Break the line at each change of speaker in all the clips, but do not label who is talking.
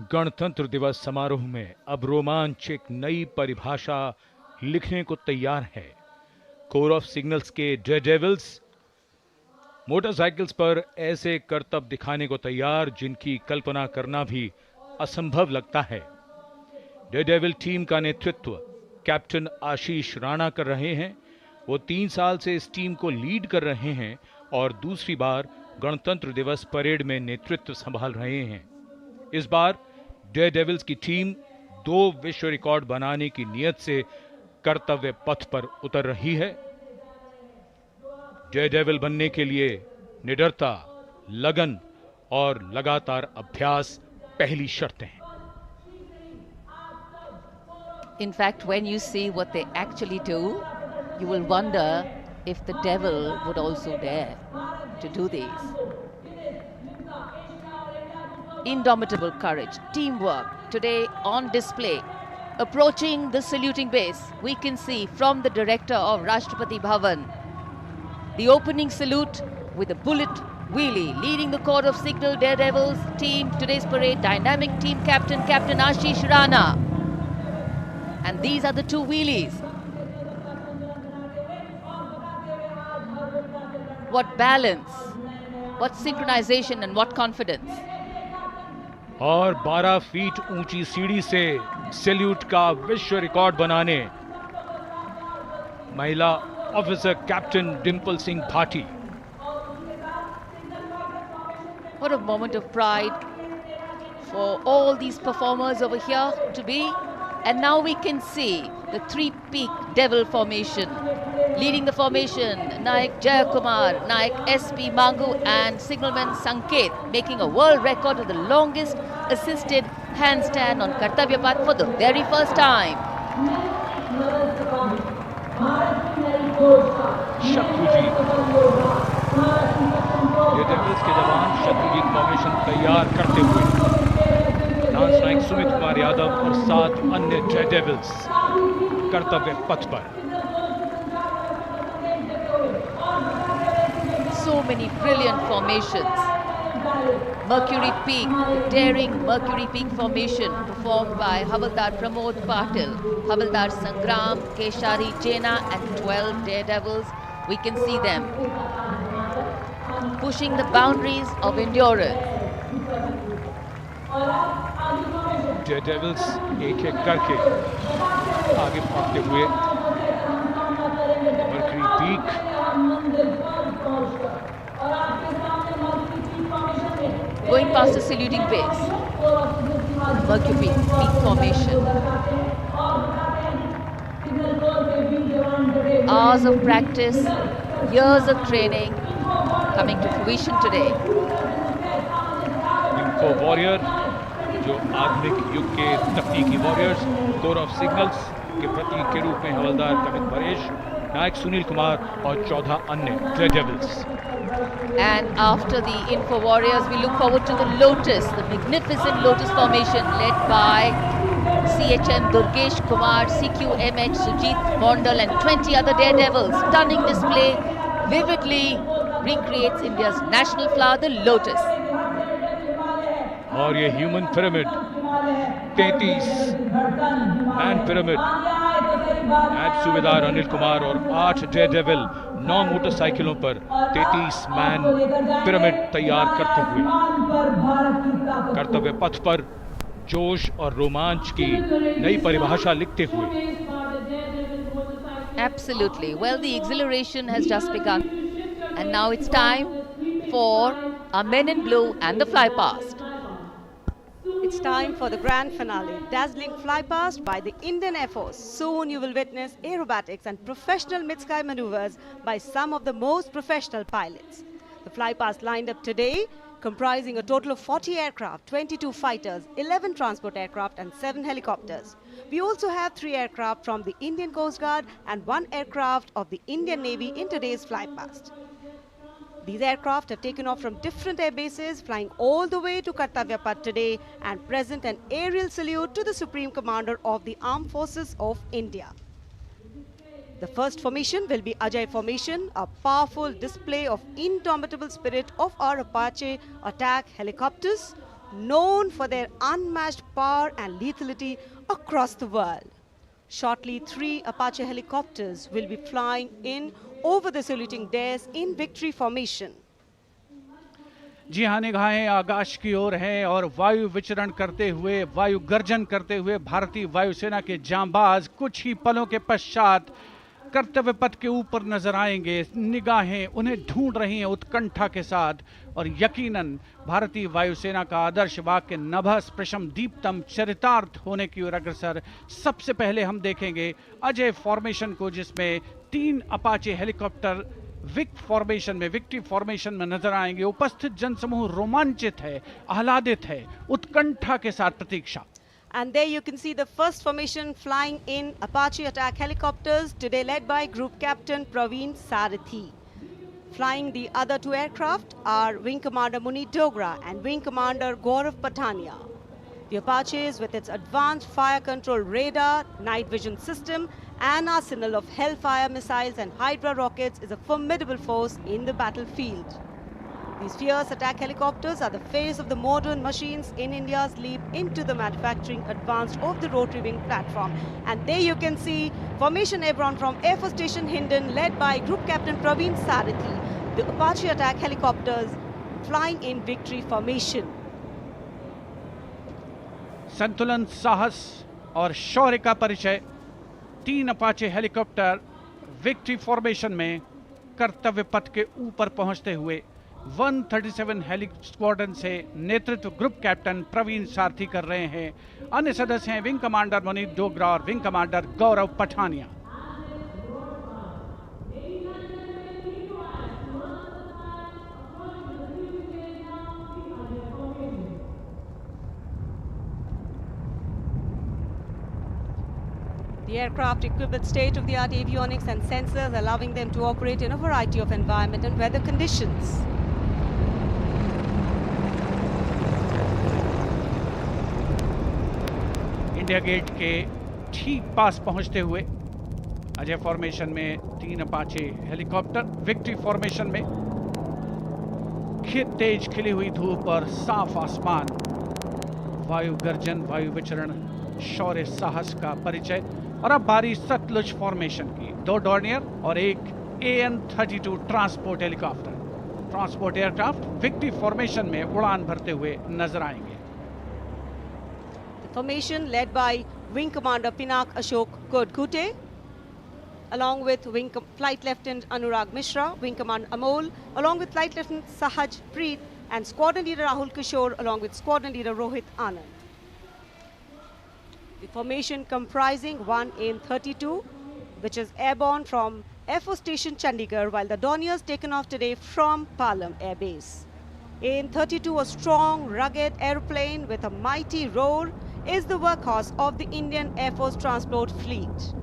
गणतंत्र दिवस समारोह में अब रोमांच एक नई परिभाषा लिखने को तैयार है। कोर ऑफ सिग्नल्स के डेयरडेविल्स मोटरसाइकिल्स पर ऐसे करतब दिखाने को तैयार जिनकी कल्पना करना भी असंभव लगता है। डेयरडेविल टीम का नेतृत्व कैप्टन आशीष राणा कर रहे हैं। वो 3 साल से इस टीम को लीड कर रहे हैं और दूसरी बार गणतंत्र दिवस परेड में नेतृत्व संभाल रहे हैं। इस बार डेयरडेविल्स की टीम 2 विश्व रिकॉर्ड बनाने की नीयत से कर्तव्य पथ पर उतर रही है। डेयरडेविल बनने के लिए निडरता, लगन और लगातार अभ्यास पहली शर्तें हैं।
In fact, when you see what they actually do, you will wonder if the devil would also dare to do these. Indomitable courage, teamwork, today on display. Approaching the saluting base, we can see from the director of Rashtrapati Bhavan, the opening salute with a bullet wheelie, leading the Corps of Signal Daredevils team, today's parade, dynamic team captain, Captain Ashish Rana. And these are the 2 wheelies. What balance, what synchronization and what confidence.
और 12 feet ऊंची सीढ़ी से salute का विश्व record बनाने महिला officer captain Dimple Singh Bhati.
What a moment of pride for all these performers over here to be. And now we can see the 3-peak devil formation. Leading the formation, Naik Jayakumar, Naik SP Mangu and signalman Sanket, making a world record of the longest assisted handstand on Kartavya Path for the very first time.
Shatrujeet, Daredevils के जवान Shatrujeet formation तैयार करते हुए Lance Naik Sumit Kumar Yadav और 7 अन्य Daredevils कर्तव्य पथ पर।
So many brilliant formations. Mercury Peak, the daring Mercury Peak formation performed by Havaldar Pramod Patil, Havaldar Sangram, Keshari Jena and 12 daredevils. We can see them pushing the boundaries of endurance.
Daredevils एक-एक करके आगे बढ़ते हुए mercury peak,
going past the saluting base, Mercury Peak formation. Hours of practice, years of training coming to fruition today.
Info warrior जो आधुनिक युग के तकनीकी वॉरियर्स, कोर ऑफ सिग्नल्स के प्रतीक के रूप में हवलदार कमित परेश, नायक सुनील कुमार और 14 अन्य Daredevils.
And after the Info Warriors, we look forward to the Lotus, the magnificent Lotus formation led by CHM Durgesh Kumar, CQMH Sujit Mondal and 20 other daredevils. Stunning display vividly recreates India's national flower, the Lotus.
और ये human pyramid 33 man pyramid, नायब सूबेदार अनिल कुमार और 8 Daredevil 9 मोटरसाइकिलों पर 33 man pyramid तैयार करते हुए कर्तव्य पथ पर जोश और रोमांच की नई परिभाषा लिखते हुए।
Absolutely. Well, the exhilaration has just begun. And now it's time for our men in blue and the fly past.
It's time for the grand finale, dazzling fly past by the Indian Air Force. Soon you will witness aerobatics and professional mid-sky maneuvers by some of the most professional pilots. The fly past lined up today comprising a total of 40 aircraft, 22 fighters, 11 transport aircraft and 7 helicopters. We also have 3 aircraft from the Indian Coast Guard and 1 aircraft of the Indian Navy in today's fly past. These aircraft have taken off from different air bases, flying all the way to Kartavya Path today and present an aerial salute to the Supreme Commander of the Armed Forces of India. The first formation will be Ajay formation, a powerful display of indomitable spirit of our Apache attack helicopters, known for their unmatched power and lethality across the world. Shortly, 3 Apache helicopters will be flying in over the saluting dares in victory formation.
जी हाँ, निगाहें आकाश की ओर हैं और वायु विचरण करते हुए, वायु गर्जन करते हुए भारतीय वायुसेना के जांबाज कुछ ही पलों के पश्चात कर्तव्य पथ के ऊपर नजर आएंगे। निगाहें उन्हें ढूंढ रही हैं उत्कंठा के साथ और यकीनन भारतीय वायुसेना का आदर्श वाक्य नभः स्पृशम दीप्तम चरितार्थ होने की ओर अग्रसर। सबसे पहले हम देखेंगे अजय फॉर्मेशन को, जिसमें 3 अपाचे हेलीकॉप्टर विक्ट्री फॉर्मेशन में नजर आएंगे। उपस्थित जनसमूह रोमांचित है, आह्लादित है, उत्कंठा के साथ प्रतीक्षा।
And there you can see the first formation flying in Apache attack helicopters, today led by Group Captain Praveen Sarathi. Flying the other 2 aircraft are Wing Commander Munit Dogra and Wing Commander Gaurav Patania. The Apaches, with its advanced fire control radar, night vision system, and arsenal of Hellfire missiles and Hydra rockets, is a formidable force in the battlefield. These fierce attack helicopters are the face of the modern machines in India's leap into the manufacturing advance of the rotary wing platform. And there you can see Formation Airborne from Air Force Station Hindon, led by Group Captain Praveen Sarathi. The Apache attack helicopters flying in victory formation.
संतुलन, साहस और शौर्य का परिचय 3 Apache helicopter victory formation में कर्तव्य पथ के ऊपर पहुंचते हुए 137 हेली स्क्वाड्रन से नेतृत्व ग्रुप कैप्टन प्रवीण सारथी कर रहे हैं। अन्य सदस्य हैं विंग कमांडर मुनीत डोगरा और Wing commander Gaurav Pathania.
The aircraft equipped with state-of-the-art avionics and sensors, allowing them to operate in a variety of environment and weather conditions.
India Gate के ठीक पास पहुंचते हुए अजय फॉर्मेशन में 3 अपाचे हेलीकॉप्टर विक्ट्री फॉर्मेशन में तेज खिली हुई धूप और साफ आसमान, वायु गर्जन, वायु विचरण, शौर्य साहस का परिचय। और अब बारी सतलुज फॉर्मेशन की। 2 डॉर्नियर और एक AN-32 transport helicopter, transport aircraft victory formation में उड़ान भरते हुए नजर आएंगे।
The formation led by Wing Commander Pinak Ashok Kodkute, along with Flight Lieutenant Anurag Mishra, Wing Commander Amol, along with Flight Lieutenant Sahaj Preet, and Squadron Leader Rahul Kishore, along with Squadron Leader Rohit Anand. The formation comprising 1 AN-32, which is airborne from Air Force Station Chandigarh, while the Dorniers taken off today from Palam Air Base. AN-32, a strong, rugged aeroplane with a mighty roar, is the workhorse of the Indian Air Force transport fleet.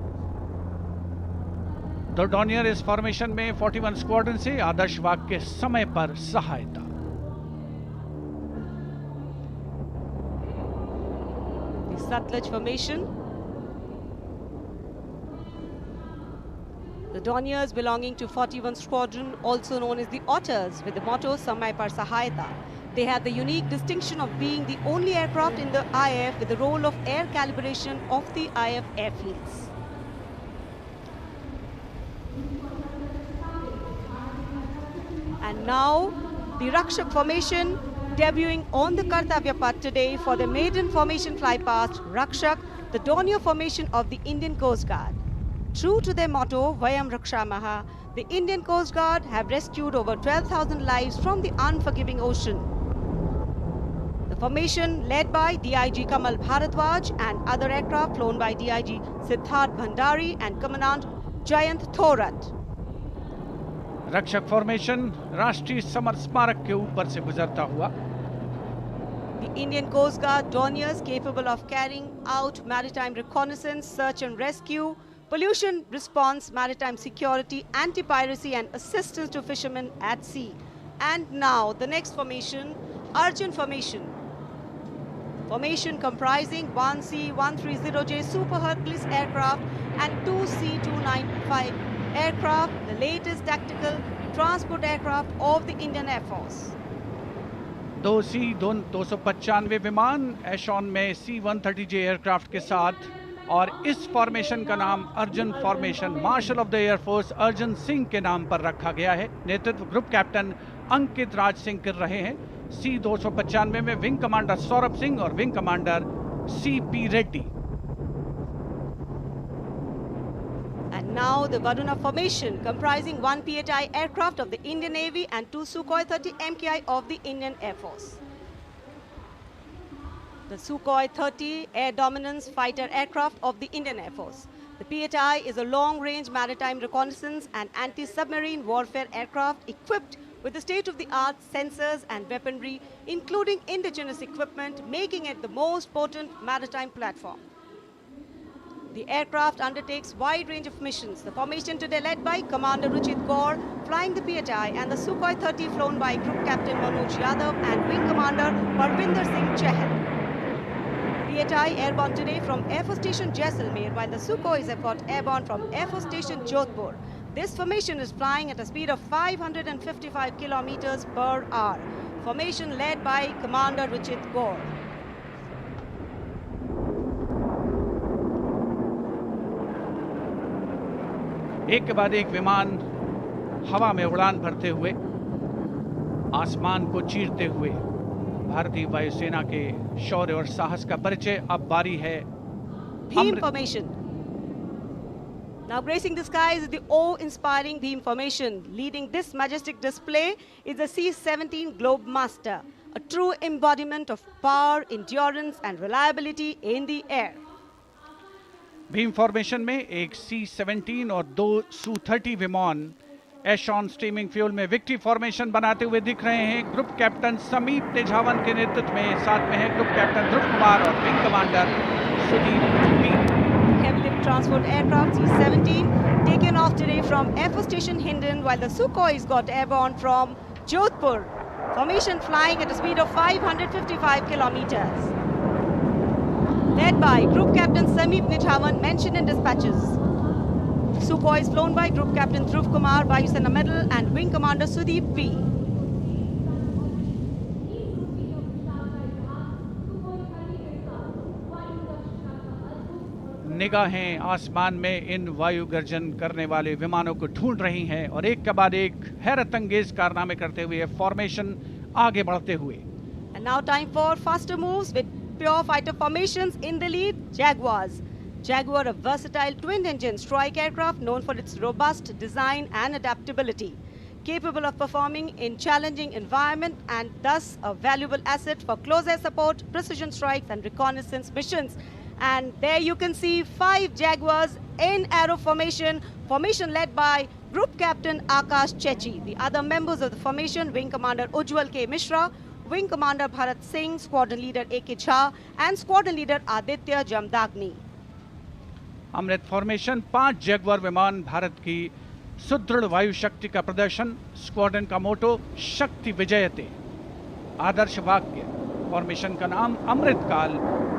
दो Dornier इस formation में 41 squadron से आदर्श वाक्य समय पर सहायता।
Satluj formation. The Dorniers belonging to 41 Squadron, also known as the Otters, with the motto Samay Par Sahayata. They have the unique distinction of being the only aircraft in the IF with the role of air calibration of the IF airfields. And now the Rakshak formation, debuting on the Kartavya Path today for the maiden formation flypast, Rakshak, the Dornier formation of the Indian Coast Guard. True to their motto, Vayam Rakshamaha, the Indian Coast Guard have rescued over 12,000 lives from the unforgiving ocean. The formation led by DIG Kamal Bharadwaj and other aircraft flown by DIG Siddharth Bhandari and Commandant Jayant Thorat.
रक्षक formation राष्ट्रीय summer स्मारक के ऊपर से गुजरता हुआ।
The Indian Coast Guard Dorniers capable of carrying out maritime reconnaissance, search and rescue, pollution response, maritime security, anti-piracy and assistance to fishermen at sea. And now the next formation, Arjun formation. Formation comprising 1 C-130J Super Hercules aircraft and 2 C-295 aircraft, the latest tactical transport aircraft of the Indian Air Force.
दो C-295 विमान एशॉन में C-130J aircraft के साथ, और इस formation का नाम Arjun formation marshal of the air force Arjun Singh के नाम पर रखा गया है। नेतृत्व ग्रुप कैप्टन अंकित राज सिंह कर रहे हैं। C-295 में विंग कमांडर सौरभ सिंह और Wing commander C.P. Reddy.
And now the Varuna formation, comprising one PHI aircraft of the Indian Navy and two Sukhoi 30 MKI of the Indian Air Force. The Sukhoi 30 air dominance fighter aircraft of the Indian Air Force. The PHI is a long-range maritime reconnaissance and anti-submarine warfare aircraft equipped with the state-of-the-art sensors and weaponry, including indigenous equipment, making it the most potent maritime platform. The aircraft undertakes wide range of missions. The formation today led by Commander Ruchit Kaur, flying the PHI, and the Sukhoi 30 flown by Group Captain Manoj Yadav and Wing Commander Parvinder Singh Chahal. PHI airborne today from Air Force Station Jaisalmer, while the Sukhois have got airborne from Air Force Station Jodhpur. This formation is flying at a speed of 555 kilometers per hour. Formation led by Commander Ruchit Kaur.
एक के बाद एक विमान हवा में उड़ान भरते हुए, आसमान को चीरते हुए भारतीय वायुसेना के शौर्य और साहस का परिचय। अब बारी है
Beam formation. Now gracing the skies is the awe-inspiring beam formation. Leading this majestic display is the C-17 Globe Master, a true embodiment of power, endurance and reliability in the air.
Bhim formation में एक C-17 और दो Su-30 विमान एशॉन steaming fuel में victory formation बनाते हुए दिख रहे हैं। ग्रुप कैप्टन समीप तेजावन के नेतृत्व में साथ में है ग्रुप कैप्टन ध्रुव कुमार और Wing Commander Sudeep P.
Heavy lift transport aircraft C-17 taken off today from Air Force Station Hindon, while the Sukhois got airborne from Jodhpur. Formation flying at a speed of 555 kilometers. Led by Group Captain Sameep Nithawan, mentioned in dispatches. Sukhoi is flown by Group Captain Dhruv Kumar, Vayusena Medal, and Wing Commander Sudeep P.
निगाहें आसमान में इन वायु गर्जन करने वाले विमानों को ढूंढ रही हैं और एक के बाद एक हैरत अंगेज कारनामे करते हुए फॉर्मेशन आगे बढ़ते हुए।
And now time for faster moves with pure fighter formations. In the lead, Jaguars. Jaguar, a versatile twin-engine strike aircraft known for its robust design and adaptability, capable of performing in challenging environment and thus a valuable asset for close air support, precision strikes and reconnaissance missions. And there you can see 5 Jaguars in arrow formation, formation led by Group Captain Akash Chechi. The other members of the formation, Wing Commander Ujjwal K. Mishra, Wing Commander Bharat Singh, Squadron Leader A.K. Jha and Squadron Leader Aditya Jamdagni.
Amrit formation 5 Jaguar विमान, भारत की सुदृढ़ वायु शक्ति का प्रदर्शन। Squadron का मोटो शक्ति विजयते, आदर्श वाक्य। फॉर्मेशन का नाम अमृत काल,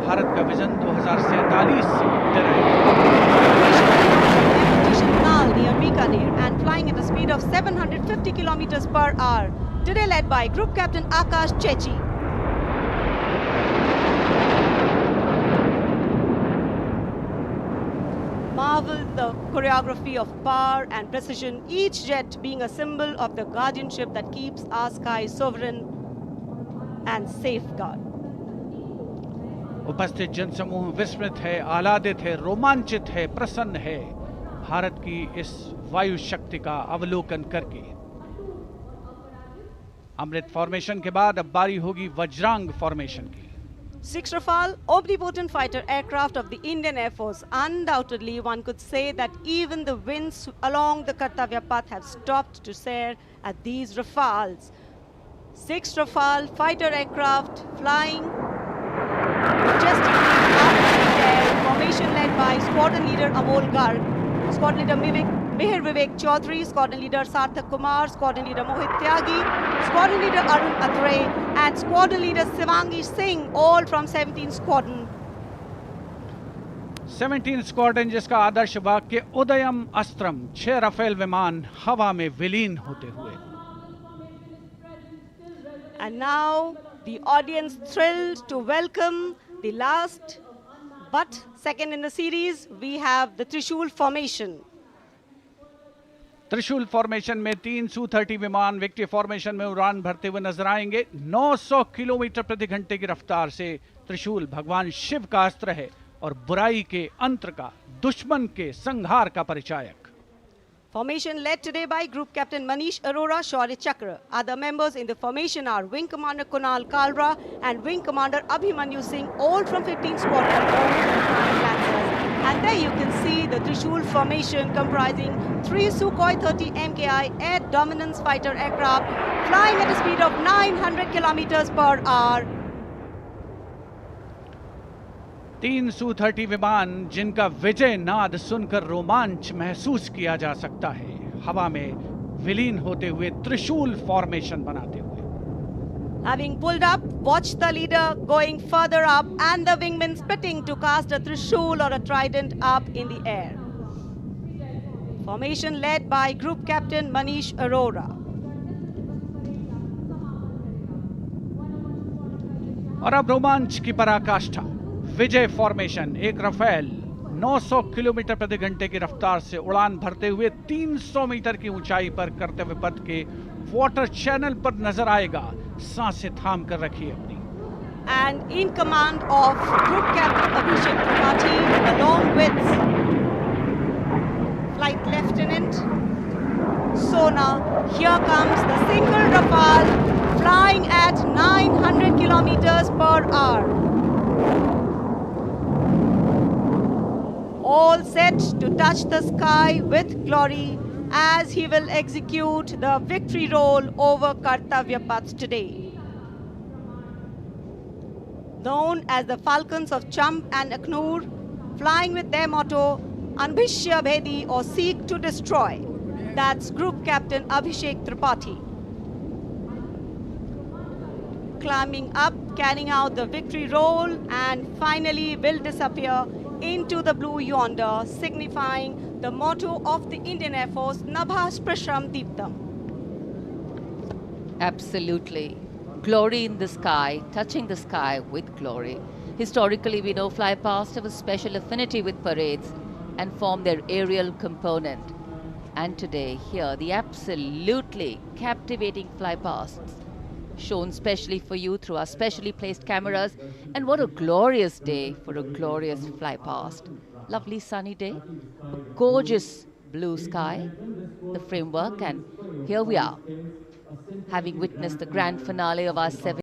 भारत का विजन 2047 से
Nal near Bikaner and flying at a speed of 750 kilometers per hour. Today led by Group Captain Akash Chechi. Marvel the choreography of power and precision, each jet being a symbol of the guardianship that keeps our sky sovereign and safeguard.
उपस्थित जनसमूह विस्मित है, आह्लादित है, रोमांचित है, प्रसन्न है भारत की इस वायु शक्ति का अवलोकन करके। अमृत फॉर्मेशन के बाद अब बारी होगी वज्रांग फॉर्मेशन की।
6 Rafale, omnipotent fighter aircraft of the Indian Air Force. Undoubtedly, one could say that even the winds along the Kartavya path have stopped to stare at these Rafales. 6 Rafale fighter aircraft flying majestically up in the air. Formation led by Squadron Leader Amol Garg, Squadron Leader Mihir Vivek Chaudhary, Squadron Leader Sarthak Kumar, Squadron Leader Mohit Tyagi, Squadron Leader Arun Atre, and Squadron Leader Sivangi Singh, all from 17 Squadron.
17 squadron, जिसका आदर्श वाक्य उदयम अस्त्रम, 6 Rafale विमान हवा में विलीन होते हुए।
And now The audience thrilled to welcome the last but second in the series. We have the Trishul formation.
त्रिशूल formation में 3 Su-30 विमान विक्ट्री फॉर्मेशन में उड़ान भरते हुए नजर आएंगे। 900 किलोमीटर प्रति घंटे की रफ्तार से त्रिशूल भगवान शिव का अस्त्र है और बुराई के अंतर का, दुश्मन के संहार का परिचायक।
Formation led today by Group Captain Manish Arora, Shaurya Chakra. Other members in the formation are Wing Commander Kunal Kalra and Wing Commander Abhimanyu Singh, all from 15th Squadron, all from Lancers. And there you can see the Trishul formation comprising 3 Sukhoi 30 MKI air dominance fighter aircraft flying at a speed of 900 kilometers per hour.
3 Su-30 विमान जिनका विजय नाद सुनकर रोमांच महसूस किया जा सकता है, हवा में विलीन होते हुए त्रिशूल फॉर्मेशन बनाते हुए।
Having pulled up, watch the leader going further up and the wingmen splitting to cast a Trishul or a trident up in the air. Formation led by Group Captain Manish Arora.
और अब रोमांच की पराकाष्ठा, विजय formation. एक Rafale 900 kilometre प्रति घंटे की रफ्तार से उड़ान भरते हुए 300 मीटर की ऊंचाई पर कर्तव्य पथ के वाटर चैनल पर नजर आएगा। सांसें थाम कर रखिए अपनी।
And in command of Group Captain Abhishek Tripathi along with Flight Lieutenant Sona, here comes the single Rafale flying at 900 kilometers per hour. All set to touch the sky with glory as he will execute the victory roll over Kartavya Path today. Known as the Falcons of Champ and Aknoor, flying with their motto, Anbhishya Bhedi or Seek to Destroy. That's Group Captain Abhishek Tripathi. Climbing up, carrying out the victory roll and finally will disappear into the blue yonder, signifying the motto of the Indian Air Force, Nabha Sprisham Deeptam.
Absolutely. Glory in the sky, touching the sky with glory. Historically, we know fly past have a special affinity with parades and form their aerial component. And today, here, the absolutely captivating fly pasts shown specially for you through our specially placed cameras. And what a glorious day for a glorious fly past. Lovely sunny day, a gorgeous blue sky, the framework, and here we are, having witnessed the grand finale of our 7